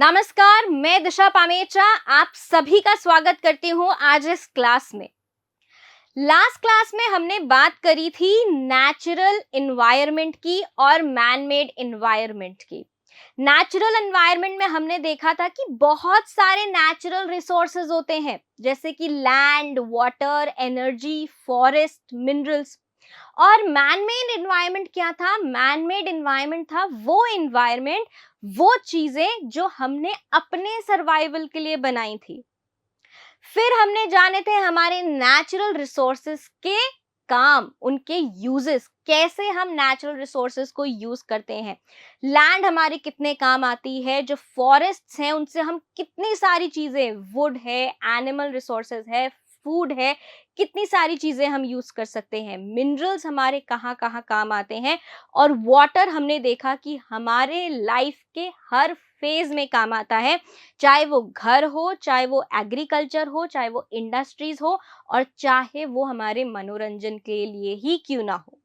नमस्कार, मैं दिशा पामेचा आप सभी का स्वागत करती हूँ आज इस क्लास में। लास्ट क्लास में हमने बात करी थी नेचुरल एनवायरनमेंट की और मैन मेड एनवायरनमेंट की। नेचुरल एनवायरनमेंट में हमने देखा था कि बहुत सारे नेचुरल रिसोर्सेज होते हैं, जैसे कि land, water, energy, forest, minerals. और मैन मेड एनवायरनमेंट क्या था? मैन मेड एनवायरनमेंट था वो एनवायरनमेंट, वो चीजें जो हमने अपने सर्वाइवल के लिए बनाई थी। फिर हमने जाने थे हमारे नेचुरल रिसोर्सेस के काम, उनके यूजेस, कैसे हम नेचुरल रिसोर्सेस को यूज करते हैं। लैंड हमारे कितने काम आती है, जो फॉरेस्ट्स हैं उनसे हम कितनी सारी चीजें, वुड है, एनिमल रिसोर्सेज है, फूड है, कितनी सारी चीजें हम यूज कर सकते हैं। मिनरल्स हमारे कहाँ कहाँ काम आते हैं। और वाटर हमने देखा कि हमारे लाइफ के हर फेज में काम आता है, चाहे वो घर हो, चाहे वो एग्रीकल्चर हो, चाहे वो इंडस्ट्रीज हो, और चाहे वो हमारे मनोरंजन के लिए ही क्यों ना हो।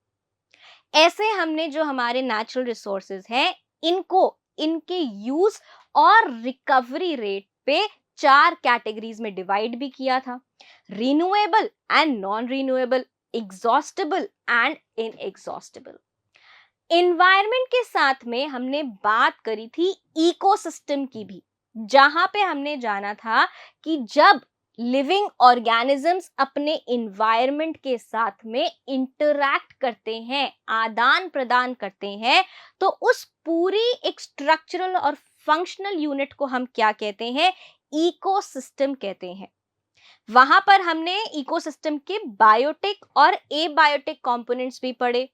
ऐसे हमने जो हमारे नेचुरल रिसोर्सेज हैं, इनको, इनके यूज और रिकवरी रेट पे 4 कैटेगरीज में डिवाइड भी किया था। Renewable and non renewable, exhaustible and inexhaustible. Environment के साथ में हमने बात करी थी इकोसिस्टम की भी, जहां पे हमने जाना था कि जब लिविंग ऑर्गेनिजम्स अपने एनवायरनमेंट के साथ में इंटरैक्ट करते हैं, आदान प्रदान करते हैं, तो उस पूरी एक स्ट्रक्चरल और फंक्शनल यूनिट को हम क्या कहते हैं? इकोसिस्टम कहते हैं। वहां पर हमने इकोसिस्टम के बायोटिक और एबायोटिक कंपोनेंट्स भी पढ़े।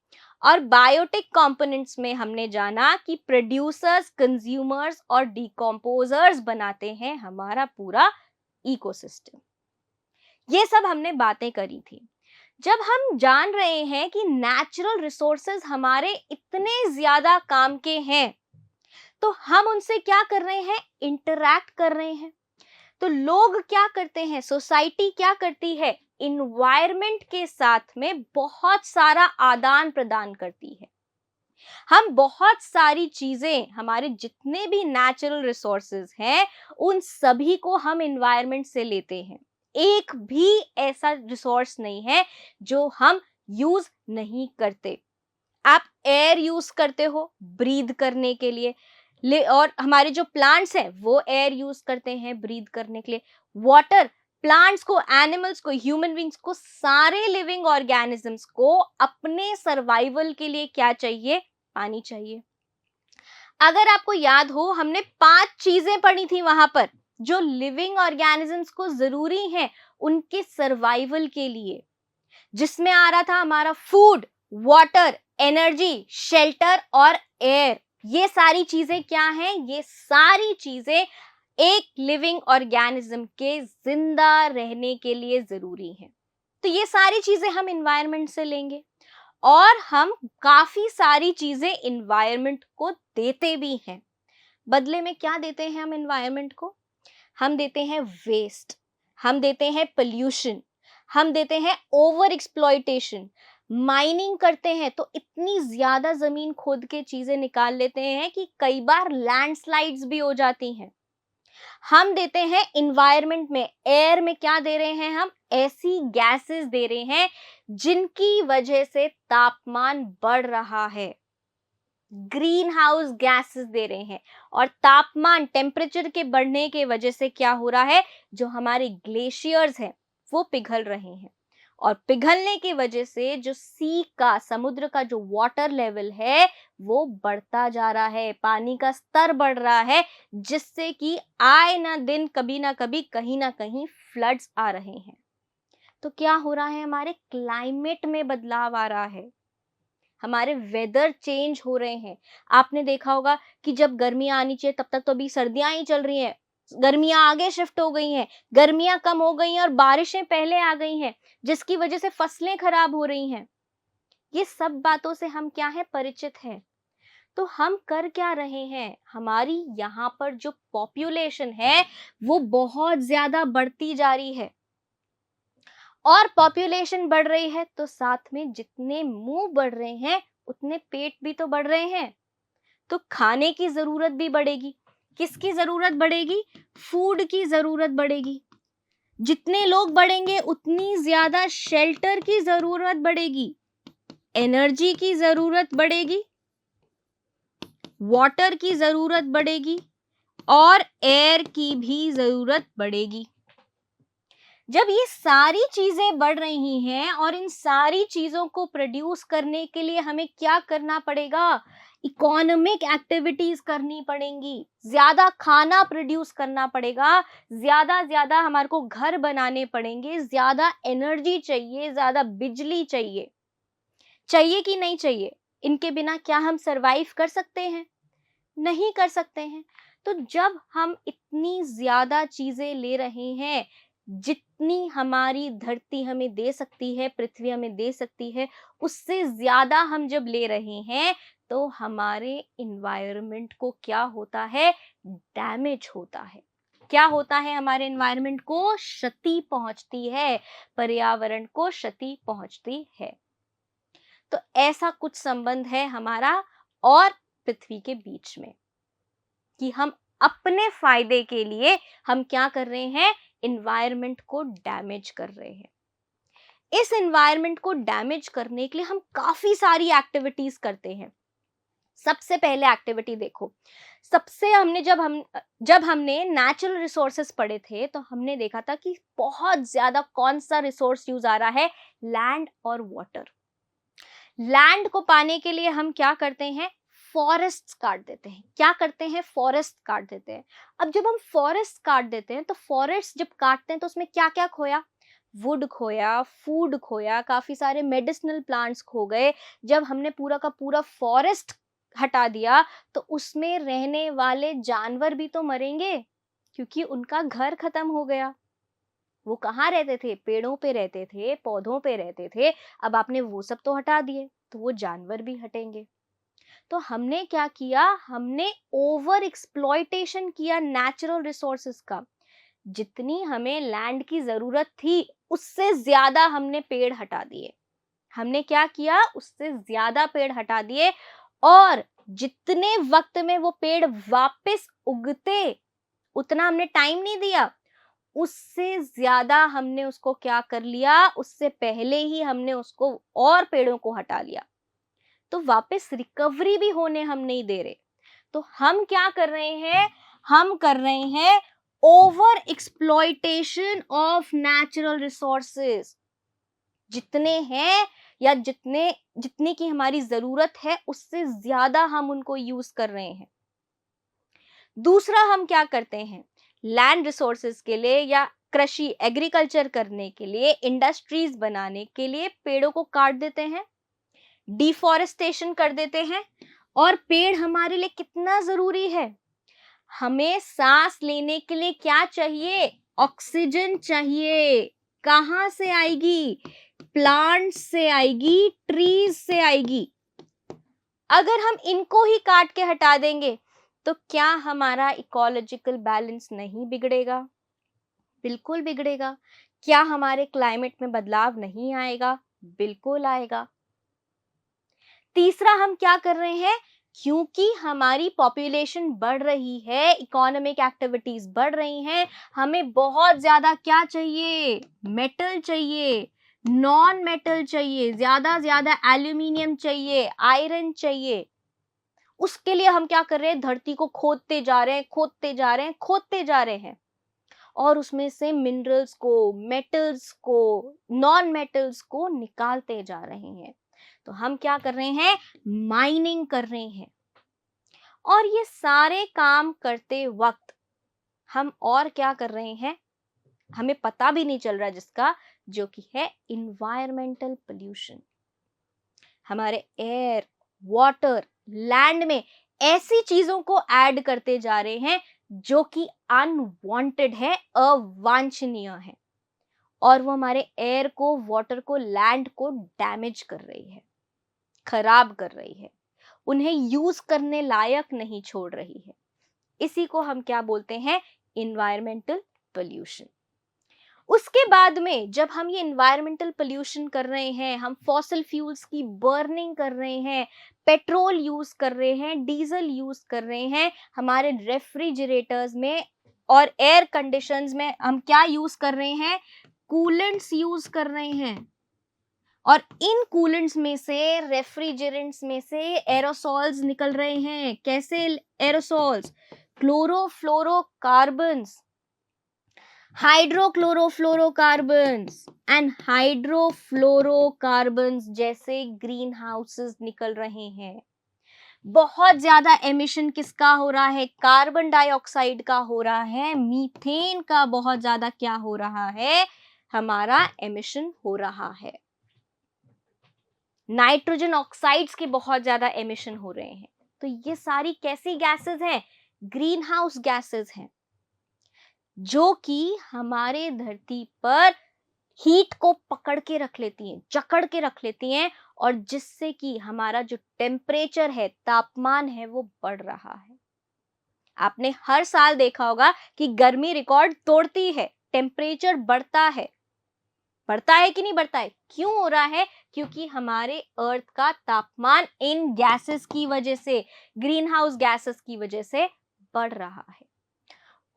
और बायोटिक कंपोनेंट्स में हमने जाना कि प्रोड्यूसर्स, कंज्यूमर्स और डिकम्पोजर्स बनाते हैं हमारा पूरा इकोसिस्टम। ये सब हमने बातें करी थी। जब हम जान रहे हैं कि नेचुरल रिसोर्सेज हमारे इतने ज्यादा काम के हैं, तो हम उनसे क्या कर रहे हैं? इंटरैक्ट कर रहे हैं। तो लोग क्या करते हैं, सोसाइटी क्या करती है? इन्वायरमेंट के साथ में बहुत सारा आदान प्रदान करती है। हम बहुत सारी चीजें, हमारे जितने भी नेचुरल रिसोर्सेज हैं, उन सभी को हम इन्वायरमेंट से लेते हैं। एक भी ऐसा रिसोर्स नहीं है जो हम यूज नहीं करते। आप एयर यूज करते हो ब्रीद करने के लिए, और हमारे जो प्लांट्स हैं वो एयर यूज करते हैं ब्रीद करने के लिए। वाटर, प्लांट्स को, एनिमल्स को, ह्यूमन बींग्स को, सारे लिविंग ऑर्गेनिजम्स को अपने सर्वाइवल के लिए क्या चाहिए? पानी चाहिए। अगर आपको याद हो, हमने 5 चीजें पढ़ी थी वहां पर, जो लिविंग ऑर्गेनिजम्स को जरूरी हैं उनके सर्वाइवल के लिए, जिसमें आ रहा था हमारा फूड, वाटर, एनर्जी, शेल्टर और एयर। ये सारी चीजें क्या हैं? ये सारी चीजें एक लिविंग ऑर्गेनिज्म के जिंदा रहने के लिए जरूरी हैं। तो ये सारी चीजें हम एनवायरनमेंट से लेंगे, और हम काफी सारी चीजें एनवायरनमेंट को देते भी हैं। बदले में क्या देते हैं हम एनवायरनमेंट को? हम देते हैं वेस्ट, हम देते हैं पोल्यूशन, हम देते हैं ओवर एक्सप्लॉइटेशन। माइनिंग करते हैं तो इतनी ज्यादा जमीन खोद के चीजें निकाल लेते हैं कि कई बार लैंडस्लाइड्स भी हो जाती हैं। हम देते हैं इन्वायरमेंट में, एयर में क्या दे रहे हैं हम? ऐसी गैसेस दे रहे हैं जिनकी वजह से तापमान बढ़ रहा है। ग्रीन हाउस गैसेस दे रहे हैं, और तापमान, टेम्परेचर के बढ़ने के वजह से क्या हो रहा है? जो हमारे ग्लेशियर्स हैं वो पिघल रहे हैं, और पिघलने की वजह से जो सी का, समुद्र का जो वाटर लेवल है वो बढ़ता जा रहा है, पानी का स्तर बढ़ रहा है, जिससे कि आए ना दिन कभी ना कभी कहीं ना कहीं फ्लड्स आ रहे हैं। तो क्या हो रहा है? हमारे क्लाइमेट में बदलाव आ रहा है, हमारे वेदर चेंज हो रहे हैं। आपने देखा होगा कि जब गर्मियां आनी चाहिए तब तक तो अभी सर्दियां ही चल रही हैं, गर्मियां आगे शिफ्ट हो गई हैं, गर्मियां कम हो गई हैं और बारिशें पहले आ गई हैं, जिसकी वजह से फसलें खराब हो रही हैं। ये सब बातों से हम क्या है? परिचित हैं। तो हम कर क्या रहे हैं? हमारी यहाँ पर जो पॉपुलेशन है वो बहुत ज्यादा बढ़ती जा रही है, और पॉपुलेशन बढ़ रही है तो साथ में जितने मुंह बढ़ रहे हैं उतने पेट भी तो बढ़ रहे हैं। तो खाने की जरूरत भी बढ़ेगी। किसकी जरूरत बढ़ेगी? फूड की जरूरत बढ़ेगी। जितने लोग बढ़ेंगे उतनी ज्यादा शेल्टर की जरूरत बढ़ेगी, एनर्जी की जरूरत बढ़ेगी, वाटर की जरूरत बढ़ेगी और एयर की भी जरूरत बढ़ेगी। जब ये सारी चीजें बढ़ रही हैं और इन सारी चीजों को प्रोड्यूस करने के लिए हमें क्या करना पड़ेगा? इकोनॉमिक एक्टिविटीज करनी पड़ेंगी, ज्यादा खाना प्रोड्यूस करना पड़ेगा, ज्यादा हमारे को घर बनाने पड़ेंगे, ज्यादा एनर्जी चाहिए, ज्यादा बिजली चाहिए। चाहिए कि नहीं चाहिए? इनके बिना क्या हम सरवाइव कर सकते हैं? नहीं कर सकते हैं। तो जब हम इतनी ज्यादा चीजें ले रहे हैं, जितनी हमारी धरती हमें दे सकती है, पृथ्वी हमें दे सकती है, उससे ज्यादा हम जब ले रहे हैं तो हमारे इन्वायरमेंट को क्या होता है? डैमेज होता है। क्या होता है? हमारे इन्वायरमेंट को क्षति पहुंचती है, पर्यावरण को क्षति पहुंचती है। तो ऐसा कुछ संबंध है हमारा और पृथ्वी के बीच में कि हम अपने फायदे के लिए हम क्या कर रहे हैं? इन्वायरमेंट को डैमेज कर रहे हैं। इस इन्वायरमेंट को डैमेज करने के लिए हम काफी सारी एक्टिविटीज करते हैं। सबसे पहले एक्टिविटी देखो, जब हमने नेचुरल रिसोर्सेस पढ़े थे तो हमने देखा था कि बहुत ज्यादा कौन सा रिसोर्स यूज आ रहा है? लैंड और वाटर। लैंड को पाने के लिए हम क्या करते हैं? फॉरेस्ट काट देते हैं। क्या करते हैं? फॉरेस्ट काट देते हैं। अब जब हम फॉरेस्ट काट देते हैं तो फॉरेस्ट जब काटते हैं तो उसमें क्या क्या खोया? वुड खोया, फूड खोया, काफी सारे मेडिसिनल प्लांट्स खो गए। जब हमने पूरा का पूरा फॉरेस्ट हटा दिया तो उसमें रहने वाले जानवर भी तो मरेंगे, क्योंकि उनका घर खत्म हो गया। वो कहाँ रहते थे? पेड़ों पे रहते थे, पौधों पे रहते थे। अब आपने वो सब तो हटा दिए तो वो जानवर भी हटेंगे। तो हमने क्या किया? हमने ओवर एक्सप्लॉयटेशन किया नेचुरल रिसोर्सेज का। जितनी हमें लैंड की जरूरत थी उससे ज्यादा हमने पेड़ हटा दिए। हमने क्या किया? उससे ज्यादा पेड़ हटा दिए, और जितने वक्त में वो पेड़ वापस उगते उतना हमने टाइम नहीं दिया, उससे ज्यादा हमने उसको क्या कर लिया? उससे पहले ही हमने उसको और पेड़ों को हटा लिया। तो वापस रिकवरी भी होने हम नहीं दे रहे। तो हम क्या कर रहे हैं? हम कर रहे हैं over exploitation of natural resources. जितने हैं या जितने की हमारी जरूरत है उससे ज्यादा हम उनको यूज कर रहे हैं। दूसरा हम क्या करते हैं? लैंड रिसोर्सेज के लिए या कृषि एग्रीकल्चर करने के लिए, इंडस्ट्रीज बनाने के लिए पेड़ों को काट देते हैं, डिफॉरेस्टेशन कर देते हैं। और पेड़ हमारे लिए कितना जरूरी है? हमें सांस लेने के लिए क्या चाहिए? ऑक्सीजन चाहिए। कहां से आएगी? प्लांट से आएगी, ट्रीज से आएगी। अगर हम इनको ही काट के हटा देंगे तो क्या हमारा इकोलॉजिकल बैलेंस नहीं बिगड़ेगा? बिल्कुल बिगड़ेगा। क्या हमारे क्लाइमेट में बदलाव नहीं आएगा? बिल्कुल आएगा। तीसरा हम क्या कर रहे हैं? क्योंकि हमारी पॉपुलेशन बढ़ रही है, इकोनॉमिक एक्टिविटीज बढ़ रही हैं, हमें बहुत ज्यादा क्या चाहिए? मेटल चाहिए, नॉन मेटल चाहिए, ज्यादा एल्यूमिनियम चाहिए, आयरन चाहिए। उसके लिए हम क्या कर रहे हैं? धरती को खोदते जा रहे हैं, खोदते जा रहे हैं, खोदते जा रहे हैं, और उसमें से मिनरल्स को, मेटल्स को, नॉन मेटल्स को निकालते जा रहे हैं। तो हम क्या कर रहे हैं? माइनिंग कर रहे हैं। और ये सारे काम करते वक्त हम और क्या कर रहे हैं? हमें पता भी नहीं चल रहा, जिसका जो कि है इन्वायरमेंटल पोल्यूशन। हमारे एयर, वाटर, लैंड में ऐसी चीजों को ऐड करते जा रहे हैं जो कि अनवांटेड है, अवांछनीय है, और वो हमारे एयर को, वाटर को, लैंड को डैमेज कर रही है, खराब कर रही है, उन्हें यूज करने लायक नहीं छोड़ रही है। इसी को हम क्या बोलते हैं? Environmental pollution. उसके बाद में जब हम ये इन्वायरमेंटल पोल्यूशन कर रहे हैं, हम फॉसिल फ्यूल्स की बर्निंग कर रहे हैं, पेट्रोल यूज कर रहे हैं, डीजल यूज कर रहे हैं, हमारे रेफ्रिजरेटर्स में और एयर कंडीशंस में हम क्या यूज कर रहे हैं, कूलेंट्स यूज कर रहे हैं। और इन कूलेंट्स में से, रेफ्रिजरेंट्स में से एरोसॉल्स निकल रहे हैं। कैसे एरोसॉल्स? क्लोरोफ्लोरोकार्बन्स, हाइड्रोक्लोरोफ्लोरोकार्बन्स एंड हाइड्रोफ्लोरोकार्बन्स जैसे ग्रीन हाउसेस निकल रहे हैं। बहुत ज्यादा एमिशन किसका हो रहा है? कार्बन डाइऑक्साइड का हो रहा है, मीथेन का बहुत ज्यादा क्या हो रहा है, हमारा एमिशन हो रहा है। नाइट्रोजन ऑक्साइड्स के बहुत ज्यादा एमिशन हो रहे हैं। तो ये सारी कैसी गैसेस हैं? ग्रीन हाउस गैसेस हैं, जो कि हमारे धरती पर हीट को पकड़ के रख लेती हैं, जकड़ के रख लेती हैं, और जिससे कि हमारा जो टेम्परेचर है, तापमान है, वो बढ़ रहा है। आपने हर साल देखा होगा कि गर्मी रिकॉर्ड तोड़ती है, टेम्परेचर बढ़ता है। बढ़ता है कि नहीं बढ़ता है? क्यों हो रहा है? क्योंकि हमारे अर्थ का तापमान इन गैसेस की वजह से, ग्रीन हाउस गैसेस की वजह से बढ़ रहा है।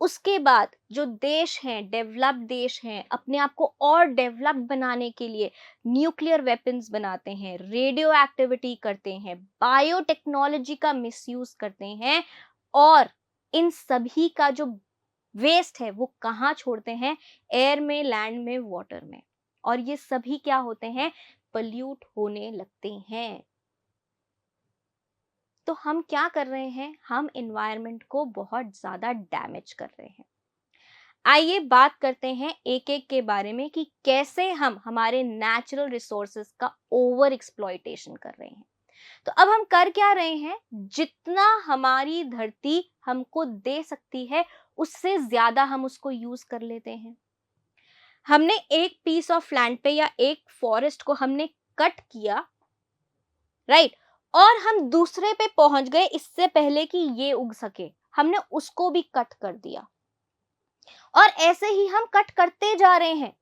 उसके बाद जो देश हैं, डेवलप्ड देश हैं, अपने आप को और डेवलप्ड बनाने के लिए न्यूक्लियर वेपन्स बनाते हैं, रेडियो एक्टिविटी करते हैं, बायोटेक्नोलॉजी का मिसयूज करते हैं, और इन सभी का जो वेस्ट है वो कहाँ छोड़ते हैं? एयर में, लैंड में, वाटर में। और ये सभी क्या होते हैं? पल्यूट होने लगते हैं। तो हम क्या कर रहे हैं? हम एनवायरनमेंट को बहुत ज्यादा डैमेज कर रहे हैं। आइए बात करते हैं एक एक के बारे में कि कैसे हम हमारे नेचुरल रिसोर्सेज का ओवर एक्सप्लॉयटेशन कर रहे हैं। तो अब हम कर क्या रहे हैं? जितना हमारी धरती हमको दे सकती है, उससे ज्यादा हम उसको यूज कर लेते हैं। हमने एक पीस ऑफ लैंड पे या एक फॉरेस्ट को हमने कट किया, राइट, और हम दूसरे पे पहुंच गए इससे पहले कि ये उग सके, हमने उसको भी कट कर दिया। और ऐसे ही हम कट करते जा रहे हैं।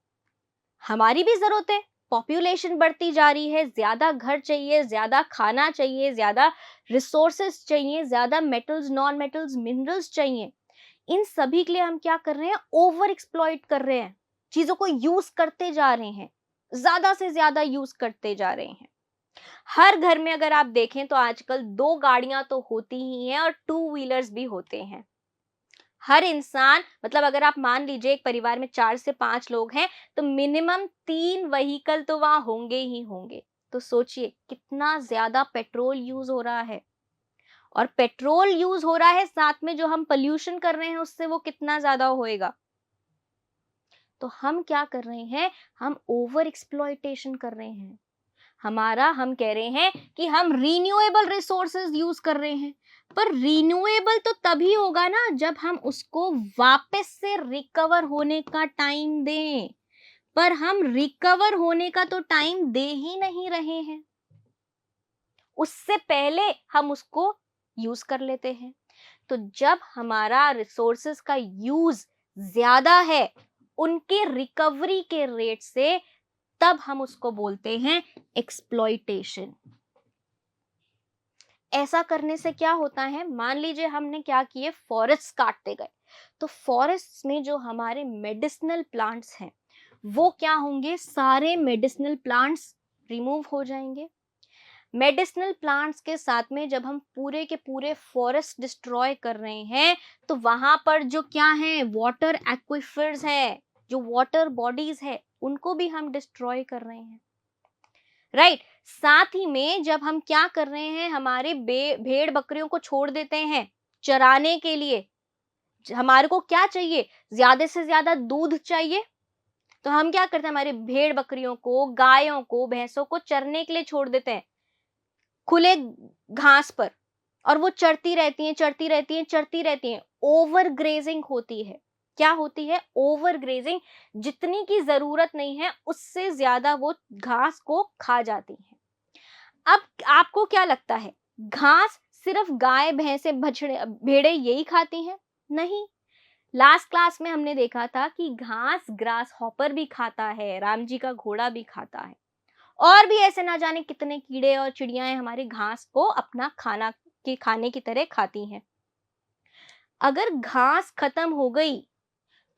हमारी भी जरूरत है, पॉपुलेशन बढ़ती जा रही है, ज्यादा घर चाहिए, ज्यादा खाना चाहिए, ज्यादा रिसोर्सेस चाहिए, ज्यादा मेटल्स, नॉन मेटल्स, मिनरल्स चाहिए। इन सभी के लिए हम क्या कर रहे हैं? ओवर एक्सप्लॉइट कर रहे हैं, चीजों को यूज करते जा रहे हैं, ज्यादा से ज्यादा यूज करते जा रहे हैं। हर घर में अगर आप देखें तो आजकल 2 गाड़ियां तो होती ही हैं, और 2 व्हीलर्स भी होते हैं। हर इंसान, मतलब अगर आप मान लीजिए एक परिवार में 4 से 5 लोग हैं, तो मिनिमम 3 व्हीकल तो वहां होंगे ही होंगे। तो सोचिए कितना ज्यादा पेट्रोल यूज हो रहा है, और पेट्रोल यूज हो रहा है, साथ में जो हम पोल्यूशन कर रहे हैं उससे वो कितना ज्यादा होएगा। तो हम क्या कर रहे हैं? हम ओवर एक्सप्लॉयटेशन कर रहे हैं। हम कह रहे हैं कि हम रीन्यूएबल रिसोर्सेज यूज कर रहे हैं, पर रीन्यूएबल तो तभी होगा ना जब हम उसको वापस से रिकवर होने का टाइम दें। पर हम रिकवर होने का तो टाइम दे ही नहीं रहे हैं, उससे पहले हम उसको यूज कर लेते हैं। तो जब हमारा रिसोर्सेज का यूज ज्यादा है उनके रिकवरी के रेट से, तब हम उसको बोलते हैं एक्सप्लॉइटेशन। ऐसा करने से क्या होता है? मान लीजिए हमने क्या किए, फॉरेस्ट काटते गए, तो फॉरेस्ट में जो हमारे मेडिसिनल प्लांट्स हैं वो क्या होंगे? सारे मेडिसिनल प्लांट्स रिमूव हो जाएंगे। मेडिसिनल प्लांट्स के साथ में जब हम पूरे के पूरे फॉरेस्ट डिस्ट्रॉय कर रहे हैं, तो वहां पर जो क्या है, वाटर एक्विफर्स है, जो वाटर बॉडीज है, उनको भी हम डिस्ट्रॉय कर रहे हैं, राइट। साथ ही में जब हम क्या कर रहे हैं, हमारे भेड़ बकरियों को छोड़ देते हैं चराने के लिए, हमारे को क्या चाहिए? ज्यादा से ज्यादा दूध चाहिए, तो हम क्या करते हैं? हमारे भेड़ बकरियों को, गायों को, भैंसों को चरने के लिए छोड़ देते हैं खुले घास पर, और वो चरती रहती हैं, चरती रहती हैं, चरती रहती हैं। ओवर ग्रेजिंग होती है। क्या होती है? Over grazing. जितनी की जरूरत नहीं है उससे ज्यादा वो घास को खा जाती हैं। अब आपको क्या लगता है, घास सिर्फ गाय, भैंसे, बछड़े, भेड़े यही खाती हैं? नहीं। लास्ट क्लास में हमने देखा था कि घास ग्रास हॉपर भी खाता है, राम जी का घोड़ा भी खाता है, और भी ऐसे ना जाने कितने कीड़े और चिड़ियाएं हमारे घास को अपना खाने की तरह खाती हैं। अगर घास खत्म हो गई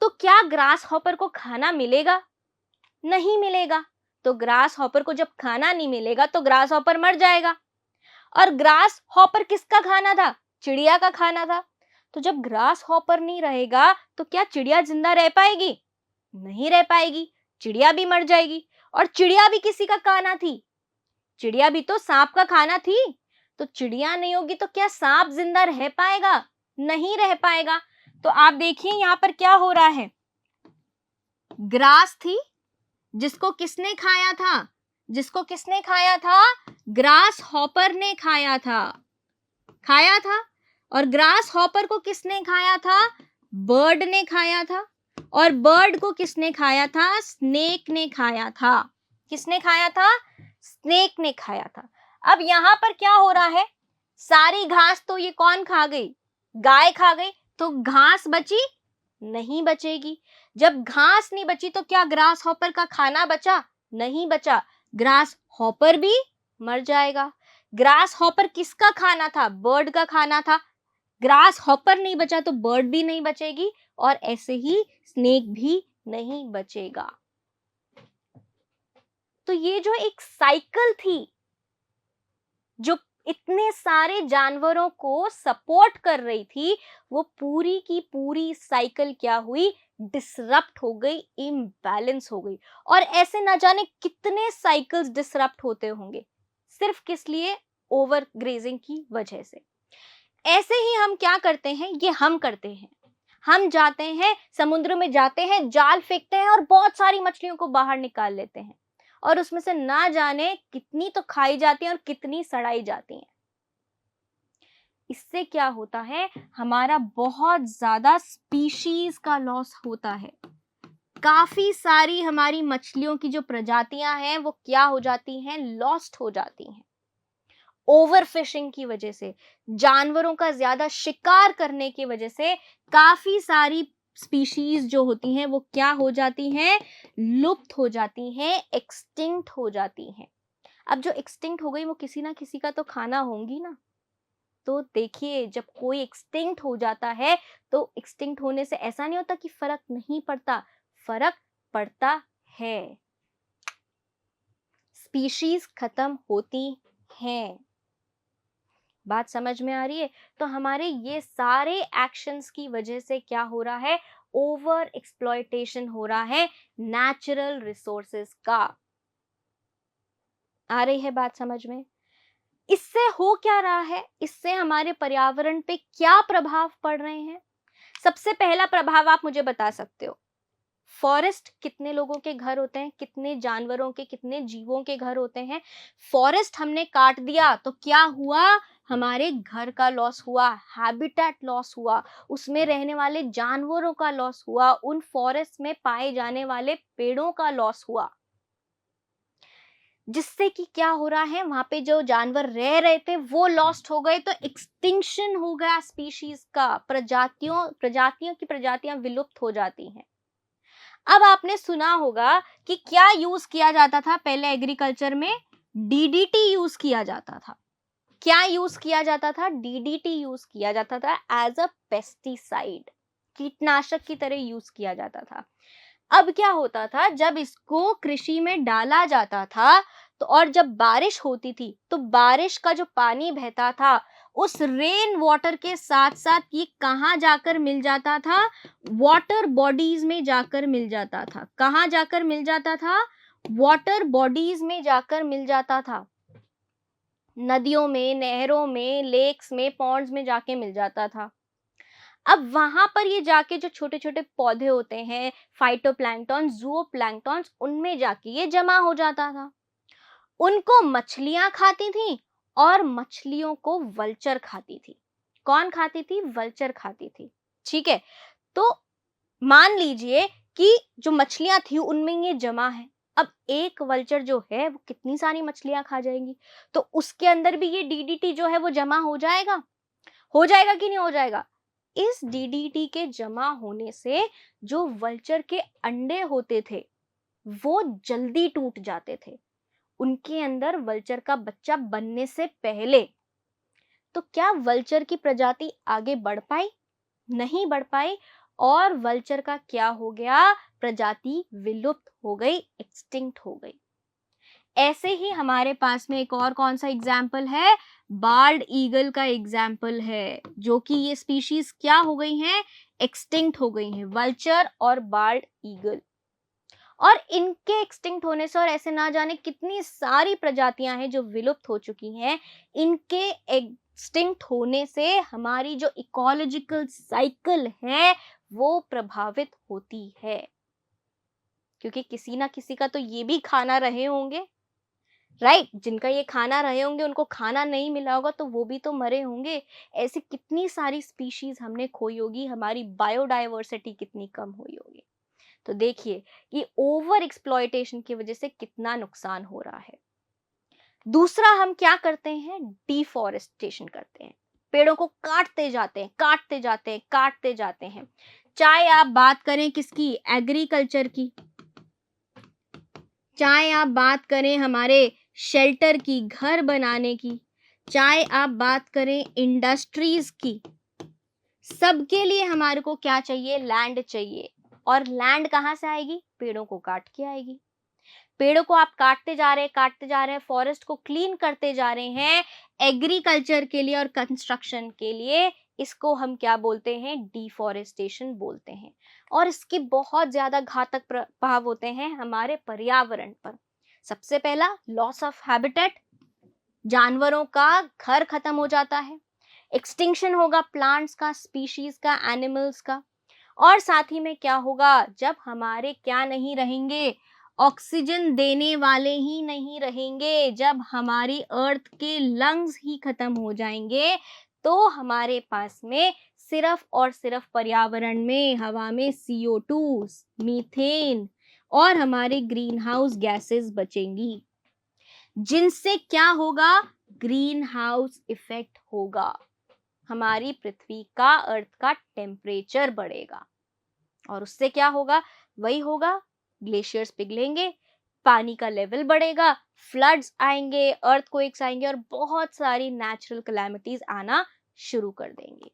तो क्या ग्रास हॉपर को खाना मिलेगा? नहीं मिलेगा। तो ग्रास हॉपर को जब खाना नहीं मिलेगा तो ग्रास हॉपर मर जाएगा। और ग्रास हॉपर किसका खाना था? चिड़िया का खाना था। तो जब ग्रास हॉपर नहीं रहेगा तो क्या चिड़िया जिंदा रह पाएगी? नहीं रह पाएगी, चिड़िया भी मर जाएगी। और चिड़िया भी किसी का खाना थी, चिड़िया भी तो सांप का खाना थी। तो चिड़िया नहीं होगी तो क्या सांप जिंदा रह पाएगा? नहीं रह पाएगा। तो आप देखिए यहां पर क्या हो रहा है, ग्रास थी जिसको किसने खाया था? जिसको किसने खाया था? ग्रास हॉपर ने खाया था, खाया था। और ग्रास हॉपर को किसने खाया था? बर्ड ने खाया था। और बर्ड को किसने खाया था? स्नेक ने खाया था। किसने खाया था? स्नेक ने खाया था। अब यहां पर क्या हो रहा है, सारी घास तो ये कौन खा गई? गाय खा गई। तो घास बची? नहीं बचेगी। जब घास नहीं बची तो क्या ग्रास हॉपर का खाना बचा? नहीं बचा। ग्रास हॉपर भी मर जाएगा। ग्रास हॉपर किसका खाना था? बर्ड का खाना था। ग्रास हॉपर नहीं बचा तो बर्ड भी नहीं बचेगी और ऐसे ही स्नेक भी नहीं बचेगा। तो ये जो एक साइकिल थी जो इतने सारे जानवरों को सपोर्ट कर रही थी, वो पूरी की पूरी साइकिल क्या हुई? डिसरप्ट हो गई, इम्बैलेंस हो गई। और ऐसे ना जाने कितने साइकिल्स डिसरप्ट होते होंगे, सिर्फ किस लिए? ओवर ग्रेजिंग की वजह से। ऐसे ही हम क्या करते हैं, ये हम करते हैं, हम जाते हैं समुद्र में, जाते हैं, जाल फेंकते हैं और बहुत सारी मछलियों को बाहर निकाल लेते हैं और उसमें से ना जाने कितनी तो खाई जाती हैं और कितनी सड़ाई जाती हैं। इससे क्या होता है, हमारा बहुत ज्यादा स्पीशीज का लॉस होता है। काफी सारी हमारी मछलियों की जो प्रजातियां हैं वो क्या हो जाती हैं? लॉस्ट हो जाती हैं। ओवरफिशिंग की वजह से, जानवरों का ज्यादा शिकार करने की वजह से काफी सारी स्पीशीज जो होती हैं वो क्या हो जाती हैं? लुप्त हो जाती हैं, एक्सटिंक्ट हो जाती हैं। अब जो एक्सटिंक्ट हो गई वो किसी ना किसी का तो खाना होंगी ना। तो देखिए, जब कोई एक्सटिंक्ट हो जाता है तो एक्सटिंक्ट होने से ऐसा नहीं होता कि फर्क नहीं पड़ता, फर्क पड़ता है। स्पीशीज खत्म होती हैं। बात समझ में आ रही है? तो हमारे ये सारे एक्शंस की वजह से क्या हो रहा है? ओवर एक्सप्लॉयटेशन हो रहा है नेचुरल रिसोर्सेज का। आ रही है बात समझ में? इससे हो क्या रहा है, इससे हमारे पर्यावरण पे क्या प्रभाव पड़ रहे हैं? सबसे पहला प्रभाव आप मुझे बता सकते हो, फॉरेस्ट कितने लोगों के घर होते हैं, कितने जानवरों के, कितने जीवों के घर होते हैं? फॉरेस्ट हमने काट दिया तो क्या हुआ? हमारे घर का लॉस हुआ, हैबिटेट लॉस हुआ, उसमें रहने वाले जानवरों का लॉस हुआ, उन फॉरेस्ट में पाए जाने वाले पेड़ों का लॉस हुआ, जिससे कि क्या हो रहा है, वहां पे जो जानवर रह रहे थे वो लॉस्ट हो गए। तो एक्सटिंक्शन हो गया स्पीशीज का, प्रजातियों की प्रजातियां विलुप्त हो जाती हैं। अब आपने सुना होगा कि क्या यूज किया जाता था पहले एग्रीकल्चर में? डीडीटी यूज किया जाता था। क्या यूज किया जाता था? डीडीटी यूज किया जाता था एज अ पेस्टिसाइड, कीटनाशक की तरह यूज किया जाता था। अब क्या होता था, जब इसको कृषि में डाला जाता था तो और जब बारिश होती थी तो बारिश का जो पानी बहता था उस रेन वाटर के साथ साथ ये कहाँ जाकर मिल जाता था? वाटर बॉडीज में जाकर मिल जाता था। कहाँ जाकर मिल जाता था? वाटर बॉडीज में जाकर मिल जाता था। नदियों में, नहरों में, लेक्स में, पॉन्ड्स में जाके मिल जाता था। अब वहां पर ये जाके जो छोटे छोटे पौधे होते हैं, फाइटोप्लैंक्टन, जूओप्लैंक्टन, उनमें जाके ये जमा हो जाता था। उनको मछलियां खाती थी और मछलियों को वल्चर खाती थी। कौन खाती थी? वल्चर खाती थी। ठीक है, तो मान लीजिए कि जो मछलियां थी उनमें ये जमा है। अब एक वल्चर जो है वो कितनी सारी मछलियां खा जाएंगी, तो उसके अंदर भी ये डीडीटी जो है वो जमा हो जाएगा। हो जाएगा कि नहीं हो जाएगा? इस डीडीटी के जमा होने से जो वल्चर के अंडे होते थे वो जल्दी टूट जाते थे उनके अंदर वल्चर का बच्चा बनने से पहले, तो क्या वल्चर की प्रजाति आगे बढ़ पाई? नहीं बढ़ पाई। और वल्चर का क्या हो गया? प्रजाति विलुप्त हो गई, एक्सटिंक्ट हो गई। ऐसे ही हमारे पास में एक और कौन सा एग्जाम्पल है? बाल्ड ईगल का एग्जाम्पल है, जो कि ये स्पीशीज क्या हो गई हैं? एक्सटिंक्ट हो गई हैं, वल्चर और बाल्ड ईगल। और इनके एक्सटिंक्ट होने से और ऐसे ना जाने कितनी सारी प्रजातियां हैं जो विलुप्त हो चुकी हैं, इनके एक्सटिंक्ट होने से हमारी जो इकोलॉजिकल साइकिल है वो प्रभावित होती है। क्योंकि किसी ना किसी का तो ये भी खाना रहे होंगे, राइट? जिनका ये खाना रहे होंगे, उनको खाना नहीं मिला होगा तो वो भी तो मरे होंगे। ऐसी कितनी सारी स्पीशीज हमने खोई होगी, हमारी बायोडाइवर्सिटी कितनी कम हुई होगी। तो देखिए कि ओवर एक्सप्लॉयटेशन की वजह से कितना नुकसान हो रहा है। दूसरा, हम क्या करते हैं? डिफॉरेस्टेशन करते हैं, पेड़ों को काटते जाते हैं, काटते जाते हैं, काटते जाते हैं। चाहे आप बात करें किसकी? एग्रीकल्चर की, चाहे आप बात करें हमारे शेल्टर की, घर बनाने की, चाहे आप बात करें इंडस्ट्रीज की, सबके लिए हमारे को क्या चाहिए? लैंड चाहिए। और लैंड कहाँ से आएगी? पेड़ों को काट के आएगी। पेड़ों को आप काटते जा रहे हैं, काटते जा रहे हैं, फॉरेस्ट को क्लीन करते जा रहे हैं एग्रीकल्चर के लिए और कंस्ट्रक्शन के लिए। इसको हम क्या बोलते हैं? डिफॉरेस्टेशन बोलते हैं। और इसके बहुत ज्यादा घातक प्रभाव होते हैं हमारे पर्यावरण पर। सबसे पहला, लॉस ऑफ हैबिटेट, जानवरों का घर खत्म हो जाता है, एक्सटिंक्शन होगा प्लांट्स का, स्पीशीज का, एनिमल्स का। और साथ ही में क्या होगा? जब हमारे क्या नहीं रहेंगे? ऑक्सीजन देने वाले ही नहीं रहेंगे, जब हमारी अर्थ के लंग्स ही खत्म हो जाएंगे, तो हमारे पास में सिर्फ और सिर्फ पर्यावरण में, हवा में CO2, मीथेन और हमारे ग्रीन हाउस गैसेस बचेंगी, जिनसे क्या होगा? ग्रीन हाउस इफेक्ट होगा। हमारी पृथ्वी का, अर्थ का टेम्परेचर बढ़ेगा। और उससे क्या होगा? वही होगा, ग्लेशियर्स पिघलेंगे, पानी का लेवल बढ़ेगा, फ्लड्स आएंगे, अर्थक्वेक्स आएंगे और बहुत सारी नेचुरल कैलामिटीज आना शुरू कर देंगे।